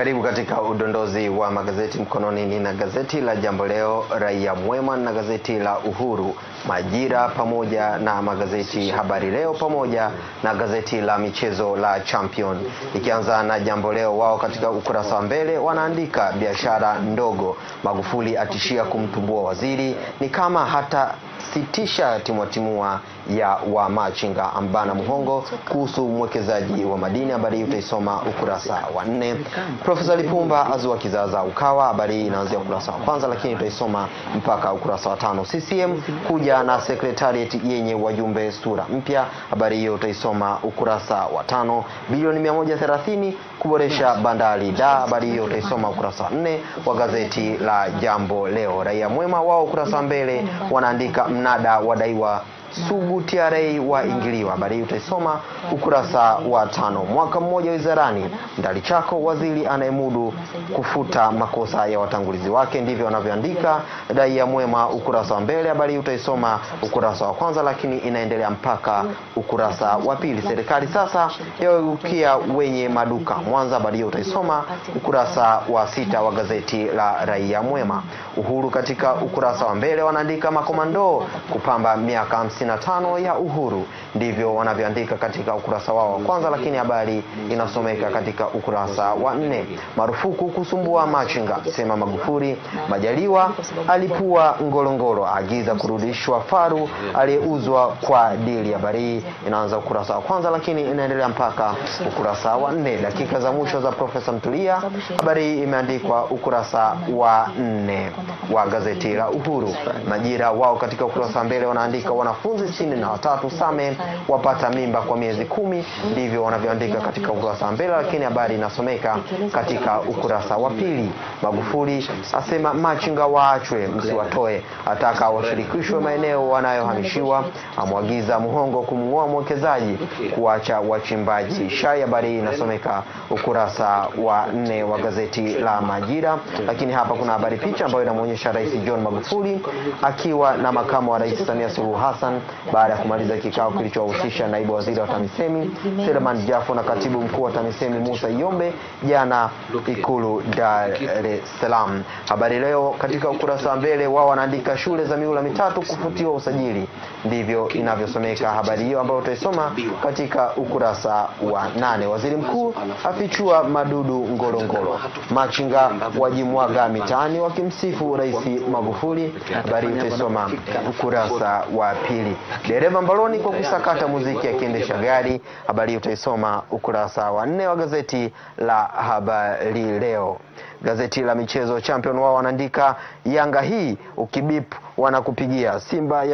Karibu katika udondozi wa magazeti mkononi. Nina gazeti la Jambo Leo, Raia Mwema na gazeti la Uhuru, Majira pamoja na magazeti Habari Leo pamoja na gazeti la michezo la Champion. Ikianza na Jambo Leo, wao katika ukurasa wa mbele wanaandika biashara ndogo, Magufuli atishia kumtumbua waziri, ni kama hata sitisha timua ya wa machinga ambana muhongo kuhusu mwekezaji wa madini. Habari hii utaisoma ukurasa wa 4. Profesa Lipumba azua kizaza Ukawa, habari hii inaanzia ukurasa wa kwanza lakini utaisoma mpaka ukurasa wa 5. CCM kuja na secretariat yenye wajumbe sura mpya, habari hiyo utaisoma ukurasa wa 5. Bilioni 130 kuboresha bandari da, habari hiyo utaisoma ukurasa wa 4 wa gazeti la Jambo Leo. Raia Mwema wao ukurasa wa mbele wanaandika mnada wadaiwa Sugu TRA waingiliwa, habari hii utaisoma ukurasa wa 5. Mwaka mmoja wizarani, Ndalichako waziri anayemudu kufuta makosa ya watangulizi wake, ndivyo wanavyoandika Raia Mwema ukurasa wa mbele. Habari hii utaisoma ukurasa wa kwanza lakini inaendelea mpaka ukurasa wa 2. Serikali sasa yaukia wenye maduka Mwanza, habari hii utaisoma ukurasa wa 6 wa gazeti la Raia Mwema. Uhuru katika ukurasa wa mbele wanaandika makomando kupamba miaka 55 ya uhuru, ndivyo wanavyoandika katika ukurasa wao wa kwanza lakini habari inasomeka katika ukurasa wa 4. Marufuku kusumbua machinga, sema Magufuli. Majaliwa alipua Ngorongoro, agiza kurudishwa faru aliyeuzwa kwa dili, habari inaanza ukurasa wa kwanza lakini inaendelea mpaka ukurasa wa 4. Dakika za mwisho za Profesa Mtulia, habari imeandikwa ukurasa wa 4 wa gazeti la Uhuru. Majira wao katika ukurasa wa mbele wanaandika wanafunzi 63 Same wapata mimba kwa miezi 10, ndivyo wanavyoandika katika ukurasa wa mbele lakini habari inasomeka katika ukurasa wa 2. Magufuli asema machinga waachwe msiwatoe, ataka washirikishwe maeneo wanayohamishiwa, amwagiza muhongo kumngoa mwekezaji kuacha wachimbaji shai, habari inasomeka ukurasa wa 4 wa gazeti la Majira. Lakini hapa kuna habari picha ambayo inamuonyesha Rais John Magufuli akiwa na makamu wa Rais Samia Suluhu Hassan baada ya kumaliza kikao kilichohusisha naibu waziri wa TAMISEMI Selemani Jafo na katibu mkuu wa TAMISEMI Musa Iyombe jana Ikulu Dar es Salaam. Habari Leo katika ukurasa wa mbele wao wanaandika shule za miula mitatu kufutiwa usajili, ndivyo inavyosomeka habari hiyo ambayo utaisoma katika ukurasa wa 8. Waziri mkuu afichua madudu Ngorongoro, machinga wajimwaga mitaani wakimsifu Rais Magufuli, habari utaisoma ukurasa wa 2. Dereva mbaloni kwa kusakata muziki akiendesha gari, habari utaisoma ukurasa wa 4 wa gazeti la Habari Leo. Gazeti la michezo Champion wao wanaandika Yanga hii ukibip wanakupigia, Simba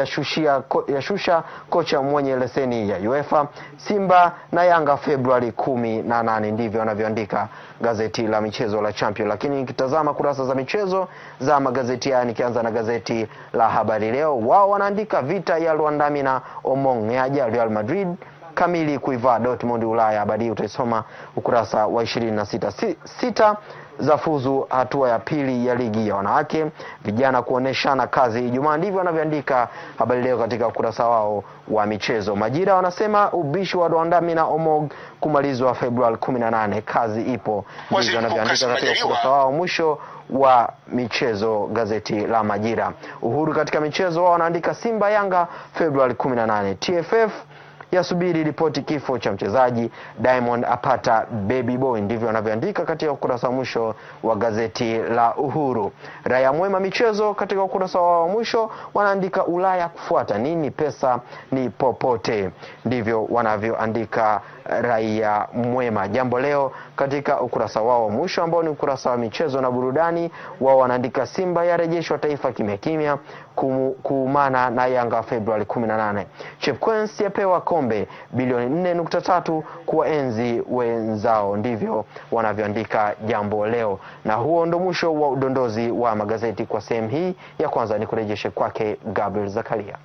yashusha kocha mwenye leseni ya UEFA, Simba na Yanga Februari 18, ndivyo wanavyoandika gazeti la michezo la Champion. Lakini nikitazama kurasa za michezo za magazeti haya, nikianza na gazeti la Habari Leo, wao wanaandika vita ya Luandami na Omong yaja Real Madrid kamili kuivaa Dortmund Ulaya, habari utaisoma ukurasa wa 26. Sita za fuzu hatua ya pili ya ligi ya wanawake, vijana kuoneshana kazi Ijumaa, ndivyo wanavyoandika Habari Leo katika ukurasa wao wa michezo. Majira wanasema ubishi wa Luandami na Omog kumalizwa Februari 18, kazi ipo, ndivyo wanavyoandika katika ukurasa wao mwisho wa michezo gazeti la Majira. Uhuru katika michezo wao wanaandika Simba Yanga Februari 18, TFF yasubiri ripoti kifo cha mchezaji, Diamond apata baby boy, ndivyo wanavyoandika katika ukurasa wa mwisho wa gazeti la Uhuru. Raia Mwema michezo katika ukurasa wa mwisho wanaandika Ulaya kufuata nini, pesa ni popote, ndivyo wanavyoandika Raia Mwema. Jambo Leo katika ukurasa wao wa mwisho ambao ni ukurasa wa michezo na burudani, wao wanaandika Simba yarejeshwa taifa kimya kuumana na Yanga Februari 18, Chepkwens yapewa kombe bilioni 4.3 kuwaenzi wenzao, ndivyo wanavyoandika Jambo Leo. Na huo ndo mwisho wa udondozi wa magazeti kwa sehemu hii ya kwanza. Ni kurejeshe kwake Gabriel Zakaria.